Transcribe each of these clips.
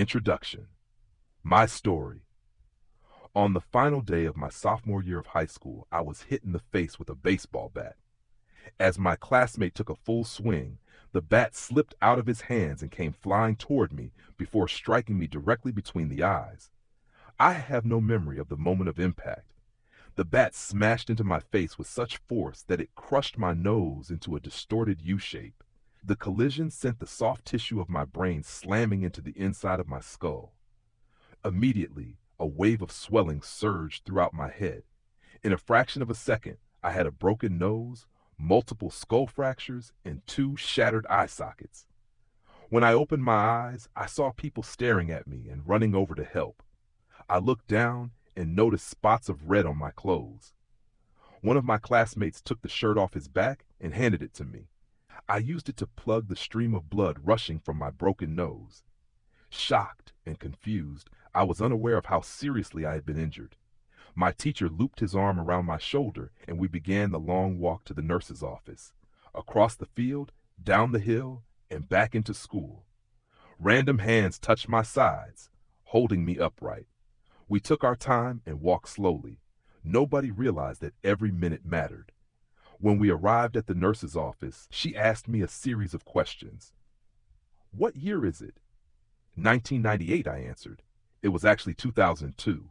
Introduction. My story. On the final day of my sophomore year of high school, I was hit in the face with a baseball bat. As my classmate took a full swing, the bat slipped out of his hands and came flying toward me before striking me directly between the eyes. I have no memory of the moment of impact. The bat smashed into my face with such force that it crushed my nose into a distorted U shape. The collision sent the soft tissue of my brain slamming into the inside of my skull. Immediately, a wave of swelling surged throughout my head. In a fraction of a second, I had a broken nose, multiple skull fractures, and 2 shattered eye sockets. When I opened my eyes, I saw people staring at me and running over to help. I looked down and noticed spots of red on my clothes. One of my classmates took the shirt off his back and handed it to me. I used it to plug the stream of blood rushing from my broken nose. Shocked and confused, I was unaware of how seriously I had been injured. My teacher looped his arm around my shoulder and we began the long walk to the nurse's office, across the field, down the hill, and back into school. Random hands touched my sides, holding me upright. We took our time and walked slowly. Nobody realized that every minute mattered. When we arrived at the nurse's office, she asked me a series of questions. "What year is it?" 1998, I answered. It was actually 2002.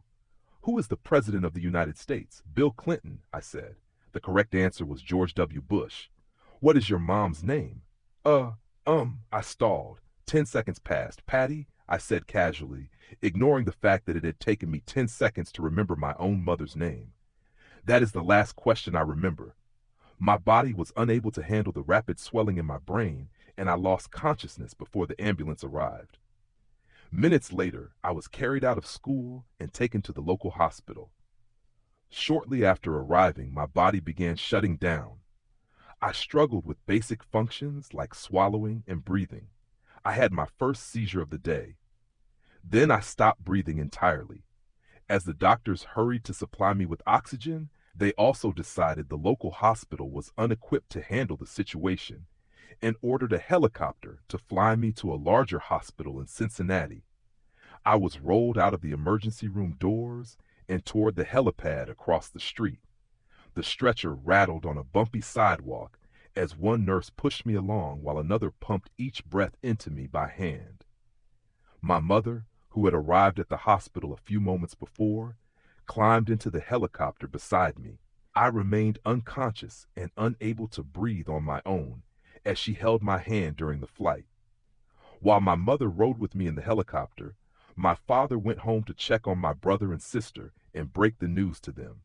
"Who is the President of the United States?" "Bill Clinton," I said. The correct answer was George W. Bush. "What is your mom's name?" I stalled. 10 seconds passed. "Patty," I said casually, ignoring the fact that it had taken me 10 seconds to remember my own mother's name. That is the last question I remember. My body was unable to handle the rapid swelling in my brain, and I lost consciousness before the ambulance arrived. Minutes later, I was carried out of school and taken to the local hospital. Shortly after arriving, my body began shutting down. I struggled with basic functions like swallowing and breathing. I had my first seizure of the day. Then I stopped breathing entirely. As the doctors hurried to supply me with oxygen, they also decided the local hospital was unequipped to handle the situation and ordered a helicopter to fly me to a larger hospital in Cincinnati. I was rolled out of the emergency room doors and toward the helipad across the street. The stretcher rattled on a bumpy sidewalk as one nurse pushed me along while another pumped each breath into me by hand. My mother, who had arrived at the hospital a few moments before, climbed into the helicopter beside me. I remained unconscious and unable to breathe on my own as she held my hand during the flight. While my mother rode with me in the helicopter, my father went home to check on my brother and sister and break the news to them.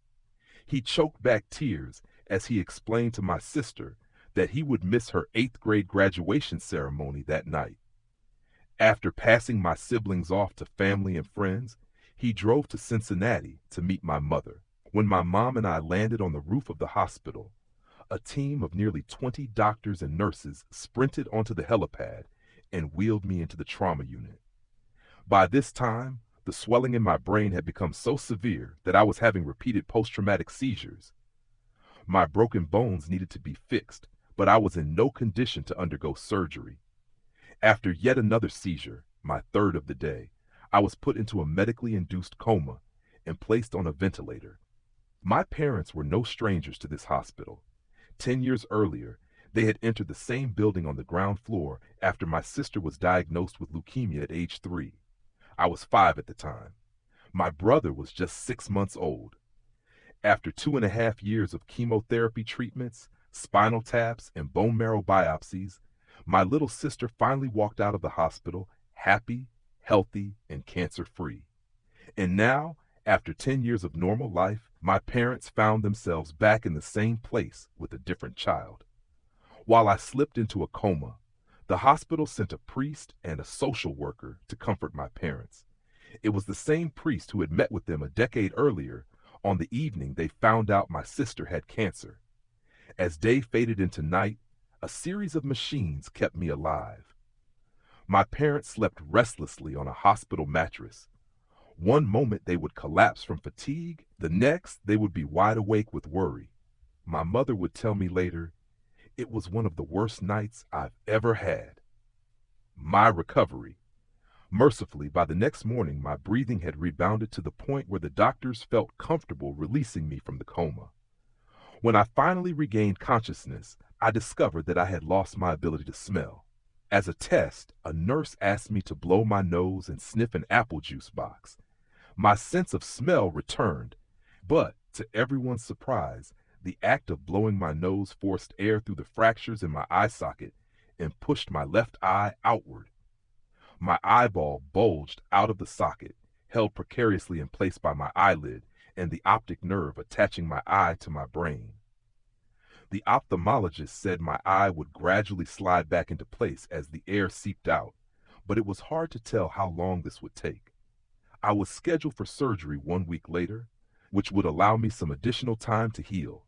He choked back tears as he explained to my sister that he would miss her 8th grade graduation ceremony that night. After passing my siblings off to family and friends, he drove to Cincinnati to meet my mother. When my mom and I landed on the roof of the hospital, a team of nearly 20 doctors and nurses sprinted onto the helipad and wheeled me into the trauma unit. By this time, the swelling in my brain had become so severe that I was having repeated post-traumatic seizures. My broken bones needed to be fixed, but I was in no condition to undergo surgery. After yet another seizure, my 3rd of the day, I was put into a medically induced coma and placed on a ventilator. My parents were no strangers to this hospital. 10 years earlier, they had entered the same building on the ground floor after my sister was diagnosed with leukemia at age 3. I was 5 at the time. My brother was just 6 months old. After 2.5 years of chemotherapy treatments, spinal taps, and bone marrow biopsies, my little sister finally walked out of the hospital happy, healthy, and cancer-free. And now, after 10 years of normal life, my parents found themselves back in the same place with a different child. While I slipped into a coma, the hospital sent a priest and a social worker to comfort my parents. It was the same priest who had met with them a decade earlier on the evening they found out my sister had cancer. As day faded into night, a series of machines kept me alive. My parents slept restlessly on a hospital mattress. One moment they would collapse from fatigue, the next they would be wide awake with worry. My mother would tell me later, "It was one of the worst nights I've ever had." My recovery. Mercifully, by the next morning, my breathing had rebounded to the point where the doctors felt comfortable releasing me from the coma. When I finally regained consciousness, I discovered that I had lost my ability to smell. As a test, a nurse asked me to blow my nose and sniff an apple juice box. My sense of smell returned, but to everyone's surprise, the act of blowing my nose forced air through the fractures in my eye socket and pushed my left eye outward. My eyeball bulged out of the socket, held precariously in place by my eyelid and the optic nerve attaching my eye to my brain. The ophthalmologist said my eye would gradually slide back into place as the air seeped out, but it was hard to tell how long this would take. I was scheduled for surgery 1 week later, which would allow me some additional time to heal.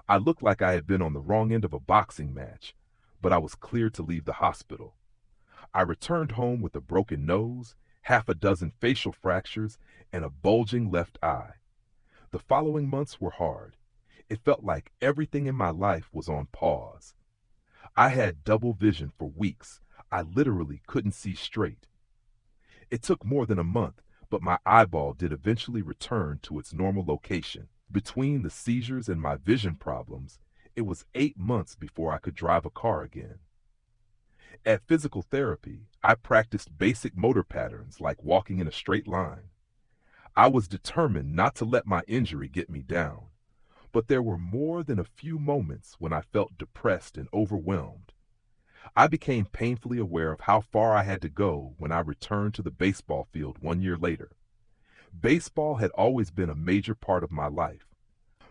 I looked like I had been on the wrong end of a boxing match, but I was cleared to leave the hospital. I returned home with a broken nose, half a dozen facial fractures, and a bulging left eye. The following months were hard. It felt like everything in my life was on pause. I had double vision for weeks. I literally couldn't see straight. It took more than a month, but my eyeball did eventually return to its normal location. Between the seizures and my vision problems, it was 8 months before I could drive a car again. At physical therapy, I practiced basic motor patterns like walking in a straight line. I was determined not to let my injury get me down, but there were more than a few moments when I felt depressed and overwhelmed. I became painfully aware of how far I had to go when I returned to the baseball field 1 year later. Baseball had always been a major part of my life.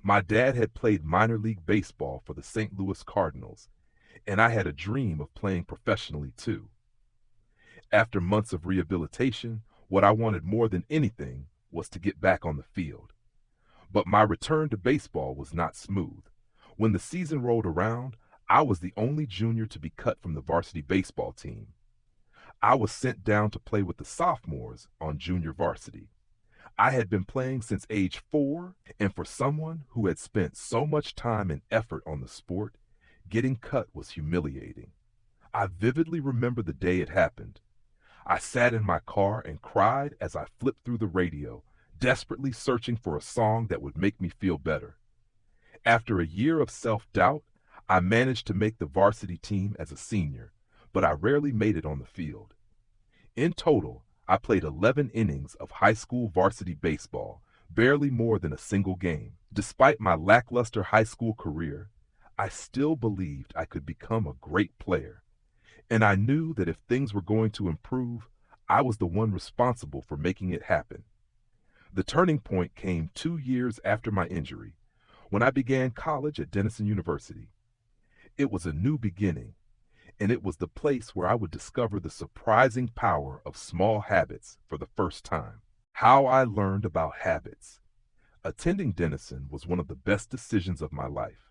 My dad had played minor league baseball for the St. Louis Cardinals, and I had a dream of playing professionally too. After months of rehabilitation, what I wanted more than anything was to get back on the field. But my return to baseball was not smooth. When the season rolled around, I was the only junior to be cut from the varsity baseball team. I was sent down to play with the sophomores on junior varsity. I had been playing since age 4, and for someone who had spent so much time and effort on the sport, getting cut was humiliating. I vividly remember the day it happened. I sat in my car and cried as I flipped through the radio, desperately searching for a song that would make me feel better. After a year of self-doubt, I managed to make the varsity team as a senior, but I rarely made it on the field. In total, I played 11 innings of high school varsity baseball, barely more than a single game. Despite my lackluster high school career, I still believed I could become a great player. And I knew that if things were going to improve, I was the one responsible for making it happen. The turning point came 2 years after my injury, when I began college at Denison University. It was a new beginning, and it was the place where I would discover the surprising power of small habits for the first time. How I learned about habits. Attending Denison was one of the best decisions of my life.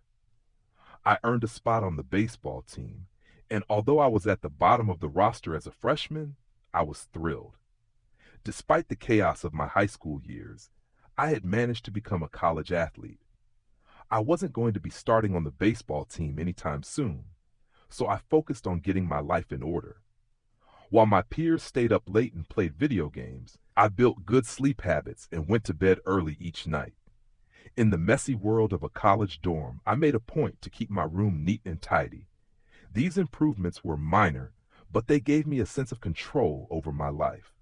I earned a spot on the baseball team, and although I was at the bottom of the roster as a freshman, I was thrilled. Despite the chaos of my high school years, I had managed to become a college athlete. I wasn't going to be starting on the baseball team anytime soon, so I focused on getting my life in order. While my peers stayed up late and played video games, I built good sleep habits and went to bed early each night. In the messy world of a college dorm, I made a point to keep my room neat and tidy. These improvements were minor, but they gave me a sense of control over my life.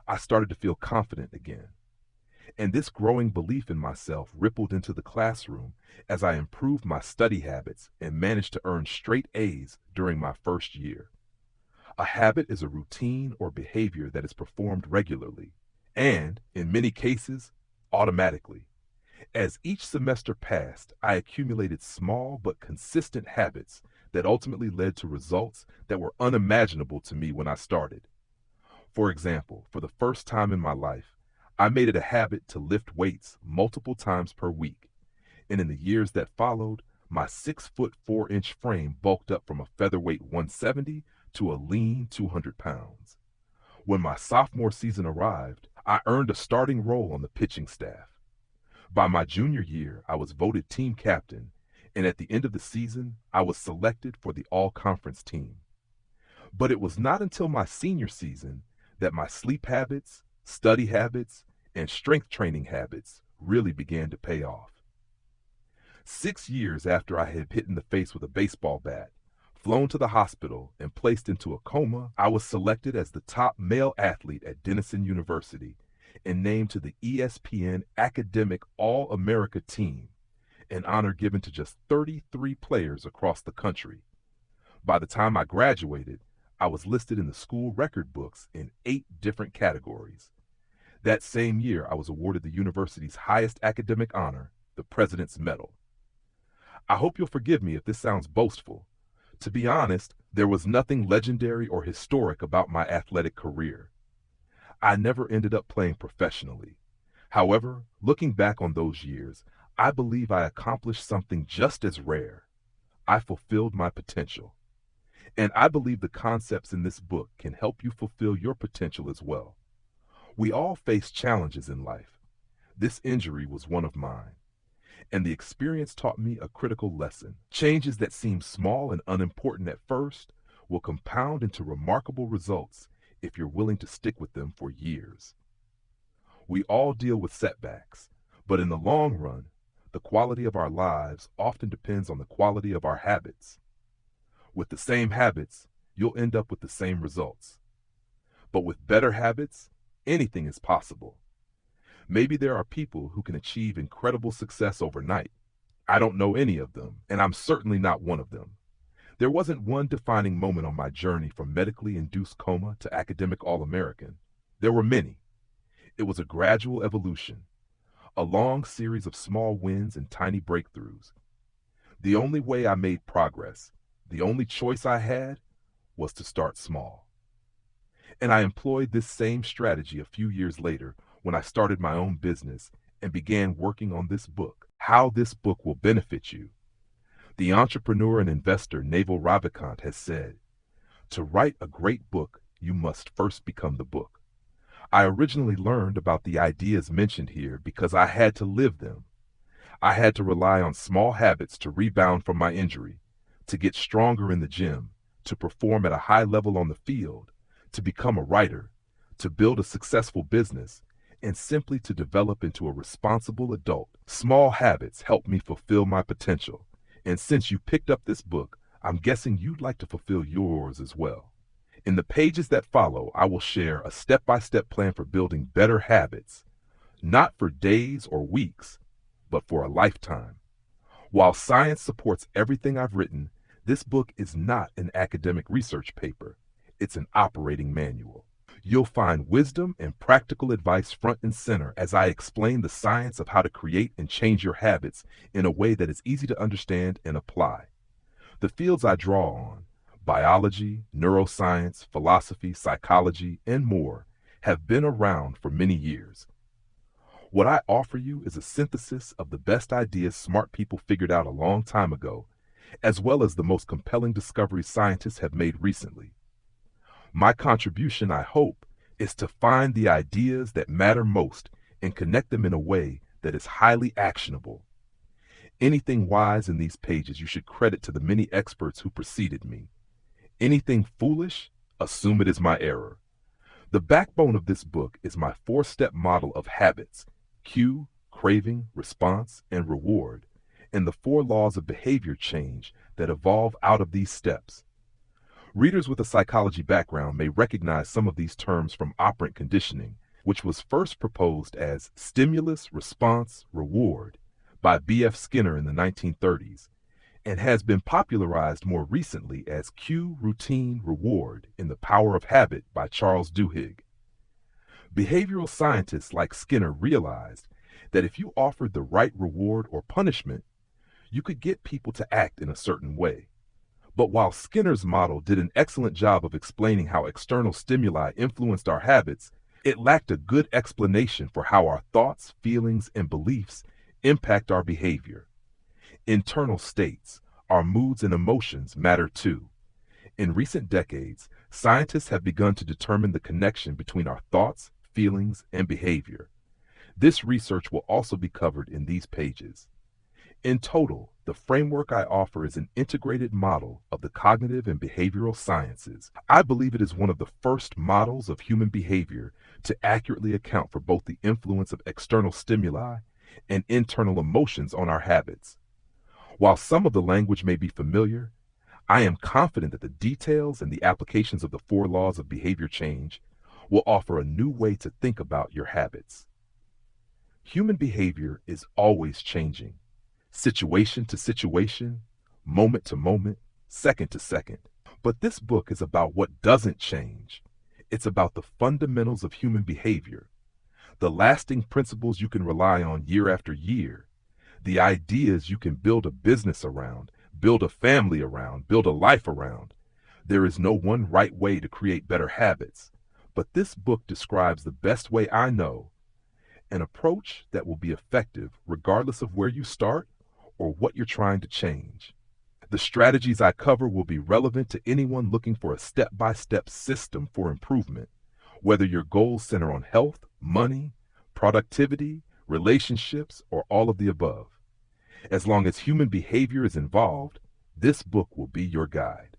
I started to feel confident again. And this growing belief in myself rippled into the classroom as I improved my study habits and managed to earn straight A's during my first year. A habit is a routine or behavior that is performed regularly, and, in many cases, automatically. As each semester passed, I accumulated small but consistent habits that ultimately led to results that were unimaginable to me when I started. For example, for the first time in my life, I made it a habit to lift weights multiple times per week, and in the years that followed, my 6-foot 4-inch frame bulked up from a featherweight 170 to a lean 200 pounds. When my sophomore season arrived, I earned a starting role on the pitching staff. By my junior year, I was voted team captain, and at the end of the season, I was selected for the all-conference team. But it was not until my senior season that my sleep habits, study habits, and strength training habits really began to pay off. 6 years after I had hit in the face with a baseball bat, flown to the hospital, and placed into a coma, I was selected as the top male athlete at Denison University and named to the ESPN Academic All-America team, an honor given to just 33 players across the country. By the time I graduated, I was listed in the school record books in 8 different categories. That same year, I was awarded the university's highest academic honor, the President's Medal. I hope you'll forgive me if this sounds boastful. To be honest, there was nothing legendary or historic about my athletic career. I never ended up playing professionally. However, looking back on those years, I believe I accomplished something just as rare. I fulfilled my potential. And I believe the concepts in this book can help you fulfill your potential as well. We all face challenges in life. This injury was one of mine. And the experience taught me a critical lesson. Changes that seem small and unimportant at first will compound into remarkable results if you're willing to stick with them for years. We all deal with setbacks, but in the long run, the quality of our lives often depends on the quality of our habits. With the same habits, you'll end up with the same results. But with better habits, anything is possible. Maybe there are people who can achieve incredible success overnight. I don't know any of them, and I'm certainly not one of them. There wasn't one defining moment on my journey from medically induced coma to academic All-American. There were many. It was a gradual evolution, a long series of small wins and tiny breakthroughs. The only way I made progress, the only choice I had, was to start small. And I employed this same strategy a few years later when I started my own business and began working on this book, How This Book Will Benefit You. The entrepreneur and investor Naval Ravikant has said, "To write a great book, you must first become the book." I originally learned about the ideas mentioned here because I had to live them. I had to rely on small habits to rebound from my injury, to get stronger in the gym, to perform at a high level on the field, to become a writer, to build a successful business, and simply to develop into a responsible adult. Small habits help me fulfill my potential. And since you picked up this book, I'm guessing you'd like to fulfill yours as well. In the pages that follow, I will share a step-by-step plan for building better habits, not for days or weeks, but for a lifetime. While science supports everything I've written, this book is not an academic research paper. It's an operating manual. You'll find wisdom and practical advice front and center as I explain the science of how to create and change your habits in a way that is easy to understand and apply. The fields I draw on, biology, neuroscience, philosophy, psychology, and more, have been around for many years. What I offer you is a synthesis of the best ideas smart people figured out a long time ago, as well as the most compelling discoveries scientists have made recently. My contribution, I hope, is to find the ideas that matter most and connect them in a way that is highly actionable. Anything wise in these pages you should credit to the many experts who preceded me. Anything foolish, assume it is my error. The backbone of this book is my 4-step model of habits: cue, craving, response, and reward, and the 4 laws of behavior change that evolve out of these steps. Readers with a psychology background may recognize some of these terms from operant conditioning, which was first proposed as stimulus, response, reward by B.F. Skinner in the 1930s, and has been popularized more recently as cue, routine, reward in The Power of Habit by Charles Duhigg. Behavioral scientists like Skinner realized that if you offered the right reward or punishment, you could get people to act in a certain way. But while Skinner's model did an excellent job of explaining how external stimuli influenced our habits, it lacked a good explanation for how our thoughts, feelings, and beliefs impact our behavior. Internal states, our moods and emotions, matter too. In recent decades, scientists have begun to determine the connection between our thoughts, feelings, and behavior. This research will also be covered in these pages. In total, the framework I offer is an integrated model of the cognitive and behavioral sciences. I believe it is one of the first models of human behavior to accurately account for both the influence of external stimuli and internal emotions on our habits. While some of the language may be familiar, I am confident that the details and the applications of the four laws of behavior change will offer a new way to think about your habits. Human behavior is always changing, situation to situation, moment to moment, second to second. But this book is about what doesn't change. It's about the fundamentals of human behavior, the lasting principles you can rely on year after year, the ideas you can build a business around, build a family around, build a life around. There is no one right way to create better habits, but this book describes the best way I know, an approach that will be effective regardless of where you start or what you're trying to change. The strategies I cover will be relevant to anyone looking for a step-by-step system for improvement, whether your goals center on health, money, productivity, relationships, or all of the above. As long as human behavior is involved, this book will be your guide.